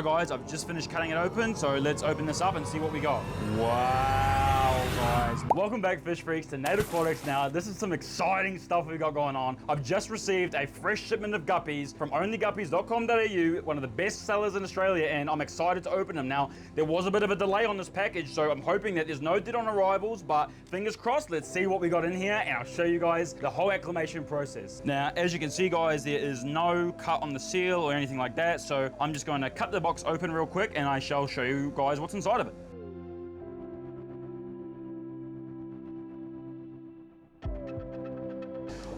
Alright guys, I've just finished cutting it open, so let's open this up and see what we got. Wow, guys. Welcome back, fish freaks, to N8 Aquatics. Now, this is some exciting stuff we got going on. I've just received a fresh shipment of guppies from onlyguppies.com.au, one of the best sellers in Australia, and I'm excited to open them. Now, there was a bit of a delay on this package, so I'm hoping that there's no dead on arrivals, but fingers crossed, let's see what we got in here, and I'll show you guys the whole acclimation process. Now, as you can see, guys, there is no cut on the seal or anything like that, so I'm just going to cut the box open real quick, and I shall show you guys what's inside of it.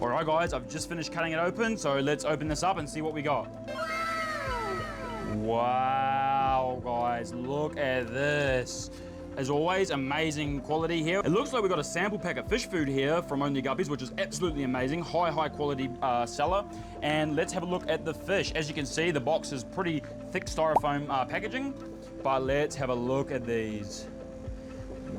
Alright guys, I've just finished cutting it open, so let's open this up and see what we got. Wow, guys, look at this. As always, amazing quality here. It looks like we got a sample pack of fish food here from OnlyGuppies, which is absolutely amazing. High quality seller. And let's have a look at the fish. As you can see, the box is pretty thick styrofoam packaging, but let's have a look at these.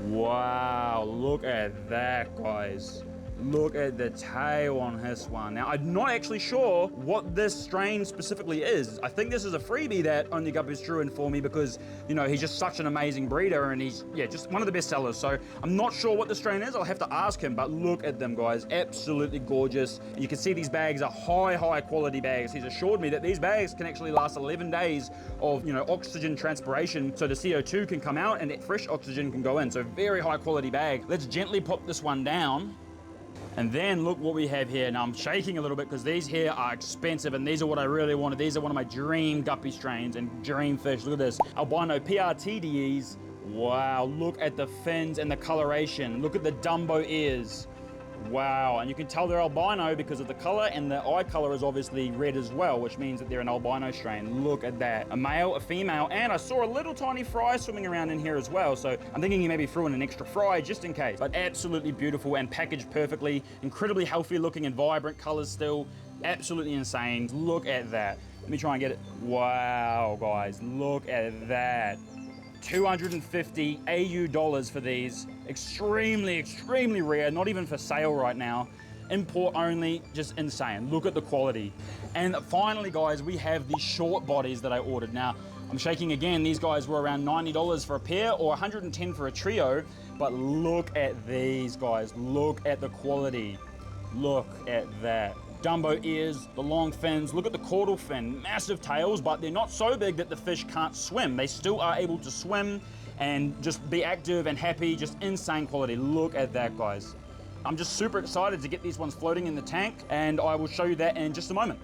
Wow, look at that, guys. Look at the tail on this one. Now, I'm not actually sure what this strain specifically is. I think this is a freebie that OnlyGuppies drew in for me because, you know, he's just such an amazing breeder and he's, yeah, just one of the best sellers. So I'm not sure what the strain is. I'll have to ask him, but look at them, guys. Absolutely gorgeous. You can see these bags are high quality bags. He's assured me that these bags can actually last 11 days of, you know, oxygen transpiration, so the CO2 can come out and fresh oxygen can go in. So very high quality bag. Let's gently pop this one down. And then look what we have here. Now I'm shaking a little bit because these here are expensive and these are what I really wanted. These are one of my dream guppy strains and dream fish. Look at this. Albino PRTDEs. Wow, look at the fins and the coloration. Look at the Dumbo ears. Wow, and you can tell they're albino because of the color, and the eye color is obviously red as well, which means that they're an albino strain. Look at that. A male, a female, and I saw a little tiny fry swimming around in here as well, so I'm thinking he maybe threw in an extra fry just in case. But absolutely beautiful and packaged perfectly. Incredibly healthy looking and vibrant colors still. Absolutely insane. Look at that. Let me try and get it. Wow, guys, look at that. 250 AU dollars for these. Extremely rare, not even for sale right now. Import only, just insane. Look at the quality. And finally, guys, we have these short bodies that I ordered. Now, I'm shaking again. These guys were around $90 for a pair or 110 for a trio, but look at these, guys. Look at the quality. Look at that. Dumbo ears, the long fins. Look at the caudal fin, massive tails, but they're not so big that the fish can't swim. They still are able to swim and just be active and happy, just insane quality. Look at that, guys. I'm just super excited to get these ones floating in the tank, and I will show you that in just a moment.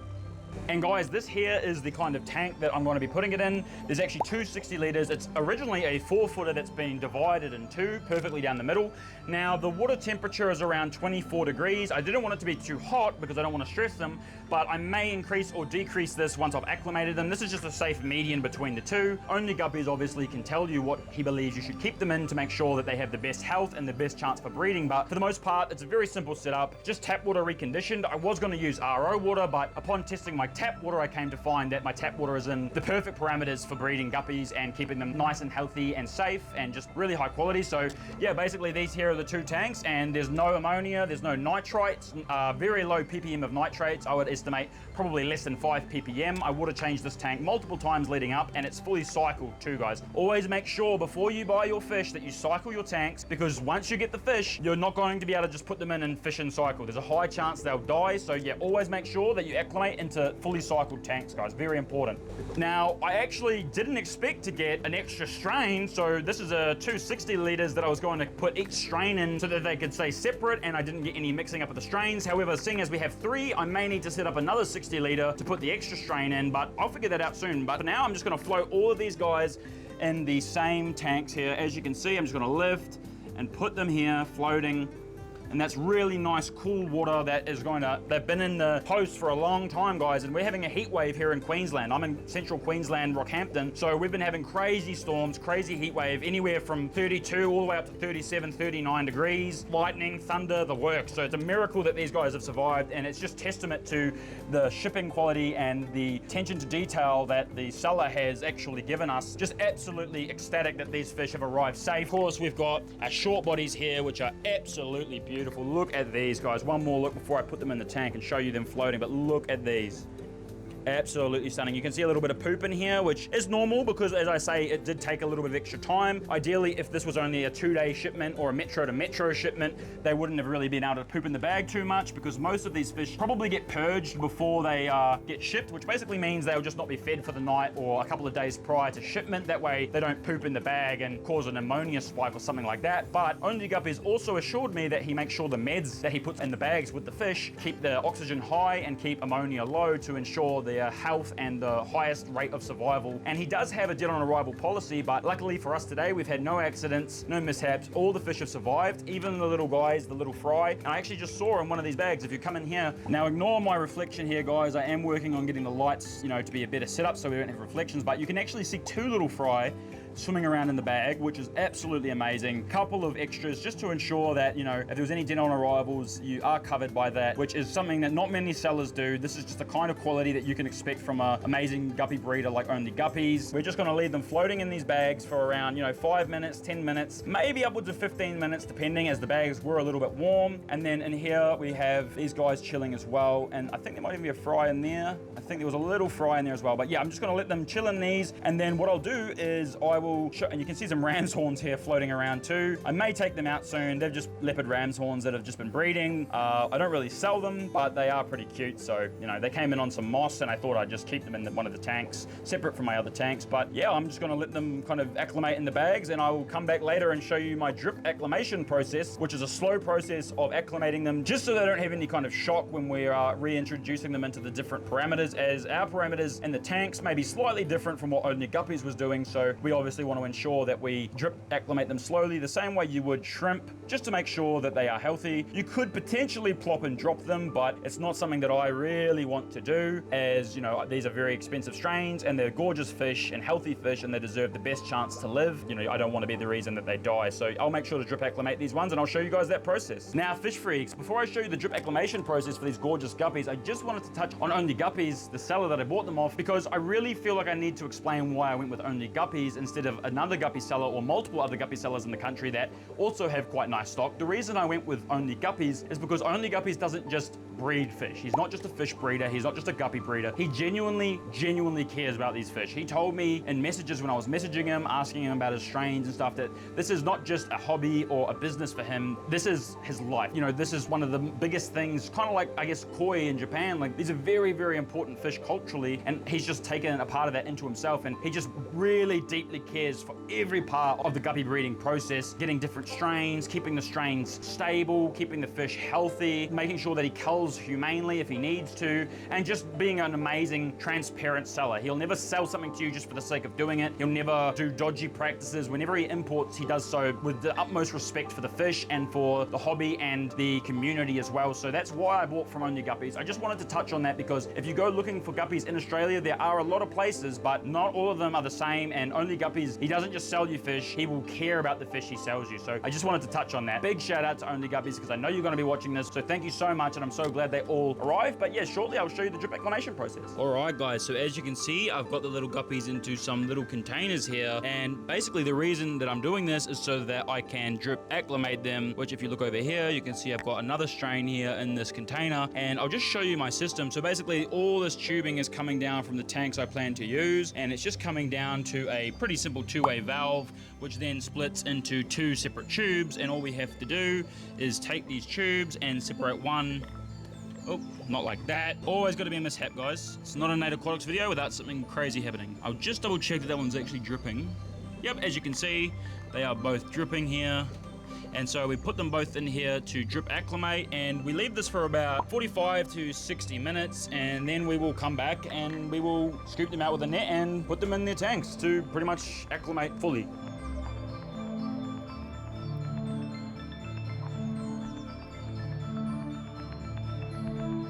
And guys, this here is the kind of tank that I'm going to be putting it in. There's actually two 60 liters. It's originally a 4-footer that's been divided in two, perfectly down the middle. Now, the water temperature is around 24 degrees. I didn't want it to be too hot because I don't want to stress them, but I may increase or decrease this once I've acclimated them. This is just a safe median between the two. OnlyGuppies obviously can tell you what he believes you should keep them in to make sure that they have the best health and the best chance for breeding, but for the most part, it's a very simple setup. Just tap water reconditioned. I was going to use RO water, but upon testing my tap water, I came to find that my tap water is in the perfect parameters for breeding guppies and keeping them nice and healthy and safe and just really high quality. So yeah, basically these here are the two tanks, and there's no ammonia, there's no nitrates, very low ppm of nitrates. I would estimate probably less than 5 ppm. I water changed this tank multiple times leading up, and it's fully cycled too, guys. Always make sure before you buy your fish that you cycle your tanks, because once you get the fish, you're not going to be able to just put them in and fish and cycle. There's a high chance they'll die. So yeah, always make sure that you acclimate into fully cycled tanks, guys. Very important. Now, I actually didn't expect to get an extra strain, so this is a 260 liters that I was going to put each strain in so that they could stay separate and I didn't get any mixing up of the strains. However, seeing as we have 3, I may need to set up another 60 liter to put the extra strain in, but I'll figure that out soon. But for now, I'm just going to float all of these guys in the same tanks here. As you can see, I'm just going to lift and put them here floating. And that's really nice, cool water that is they've been in the post for a long time, guys, and we're having a heat wave here in Queensland. I'm in central Queensland, Rockhampton, so we've been having crazy storms, crazy heat wave, anywhere from 32 all the way up to 37, 39 degrees, lightning, thunder, the works. So it's a miracle that these guys have survived, and it's just testament to the shipping quality and the attention to detail that the seller has actually given us. Just absolutely ecstatic that these fish have arrived safe. Of course, we've got our short bodies here, which are absolutely beautiful. Look at these, guys. One more look before I put them in the tank and show you them floating, but look at these. Absolutely stunning. You can see a little bit of poop in here, which is normal because, as I say, it did take a little bit of extra time. Ideally, if this was only a 2-day shipment or a metro to metro shipment, they wouldn't have really been able to poop in the bag too much, because most of these fish probably get purged before they get shipped, which basically means they'll just not be fed for the night or a couple of days prior to shipment. That way they don't poop in the bag and cause an ammonia spike or something like that. But OnlyGuppies also assured me that he makes sure the meds that he puts in the bags with the fish keep the oxygen high and keep ammonia low to ensure their health and the highest rate of survival. And he does have a dead on arrival policy, but luckily for us today, we've had no accidents, no mishaps. All the fish have survived, even the little guys, the little fry. And I actually just saw in one of these bags, if you come in here, now ignore my reflection here, guys. I am working on getting the lights, to be a better setup so we don't have reflections, but you can actually see 2 little fry swimming around in the bag, which is absolutely amazing. Couple of extras just to ensure that, if there was any dead on arrivals, you are covered by that, which is something that not many sellers do. This is just the kind of quality that you can expect from an amazing guppy breeder like OnlyGuppies. We're just going to leave them floating in these bags for around, 5 minutes, 10 minutes, maybe upwards of 15 minutes, depending, as the bags were a little bit warm. And then in here, we have these guys chilling as well. And I think there might even be a fry in there. I think there was a little fry in there as well. But yeah, I'm just going to let them chill in these. And then what I'll do is I will show, and you can see some ram's horns here floating around too. I may take them out soon. They're just leopard ram's horns that have just been breeding. I don't really sell them, but they are pretty cute. So, they came in on some moss, and I thought I'd just keep them in one of the tanks, separate from my other tanks. But yeah, I'm just going to let them kind of acclimate in the bags, and I will come back later and show you my drip acclimation process, which is a slow process of acclimating them, just so they don't have any kind of shock when we are reintroducing them into the different parameters, as our parameters in the tanks may be slightly different from what OnlyGuppies was doing. So we obviously want to ensure that we drip acclimate them slowly, the same way you would shrimp, just to make sure that they are healthy. You could potentially plop and drop them, but it's not something that I really want to do, as these are very expensive strains and they're gorgeous fish and healthy fish, and they deserve the best chance to live. I don't want to be the reason that they die. So I'll make sure to drip acclimate these ones, and I'll show you guys that process. Now, fish freaks, before I show you the drip acclimation process for these gorgeous guppies, I just wanted to touch on OnlyGuppies, the seller that I bought them off, because I really feel like I need to explain why I went with OnlyGuppies instead of another guppy seller or multiple other guppy sellers in the country that also have quite nice stock. The reason I went with OnlyGuppies is because OnlyGuppies doesn't just breed fish. He's not just a fish breeder. He's not just a guppy breeder. He genuinely cares about these fish. He told me in messages when I was messaging him, asking him about his strains and stuff, that this is not just a hobby or a business for him. This is his life. This is one of the biggest things, kind of like, I guess, koi in Japan. Like, these are very, very important fish culturally, and he's just taken a part of that into himself, and he just really deeply cares for every part of the guppy breeding process, getting different strains, keeping the strains stable, keeping the fish healthy, making sure that he culls humanely if he needs to, and just being an amazing, transparent seller. He'll never sell something to you just for the sake of doing it. He'll never do dodgy practices. Whenever he imports, he does so with the utmost respect for the fish and for the hobby and the community as well. So that's why I bought from OnlyGuppies. I just wanted to touch on that, because if you go looking for guppies in Australia, there are a lot of places, but not all of them are the same. And OnlyGuppies, he doesn't just sell you fish, he will care about the fish he sells you. So I just wanted to touch on that. Big shout out to OnlyGuppies, because I know you're going to be watching this. So thank you so much, and I'm so glad they all arrived. But yeah, shortly I'll show you the drip acclimation process. All right, guys. So as you can see, I've got the little guppies into some little containers here, and basically the reason that I'm doing this is so that I can drip acclimate them, which if you look over here, you can see I've got another strain here in this container, and I'll just show you my system. So basically all this tubing is coming down from the tanks I plan to use, and it's just coming down to a pretty simple 2-way valve, which then splits into 2 separate tubes, and all we have to do is take these tubes and separate one. Oh, not like that. Always got to be a mishap, guys. It's not an N8 Aquatics video without something crazy happening. I'll just double check that that one's actually dripping. Yep, as you can see, they are both dripping here. And so we put them both in here to drip acclimate, and we leave this for about 45 to 60 minutes, and then we will come back and we will scoop them out with a net and put them in their tanks to pretty much acclimate fully.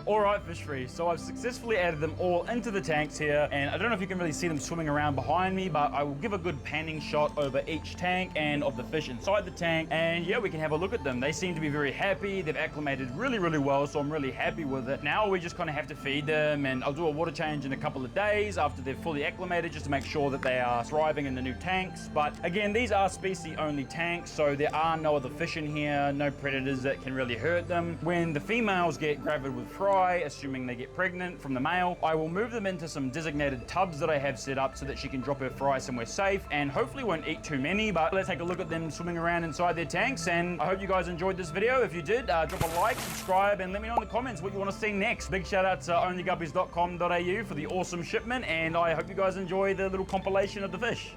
Alright, fish free. So I've successfully added them all into the tanks here, and I don't know if you can really see them swimming around behind me, but I will give a good panning shot over each tank and of the fish inside the tank, and yeah, we can have a look at them. They seem to be very happy. They've acclimated really well, so I'm really happy with it. Now we just kind of have to feed them, and I'll do a water change in a couple of days after they're fully acclimated, just to make sure that they are thriving in the new tanks. But again, these are species only tanks, so there are no other fish in here, no predators that can really hurt them. When the females get gravid with fry, fry, assuming they get pregnant from the male. I will move them into some designated tubs that I have set up so that she can drop her fry somewhere safe and hopefully won't eat too many, but let's take a look at them swimming around inside their tanks. And I hope you guys enjoyed this video. If you did, drop a like, subscribe, and let me know in the comments what you want to see next. Big shout out to onlyguppies.com.au for the awesome shipment, and I hope you guys enjoy the little compilation of the fish.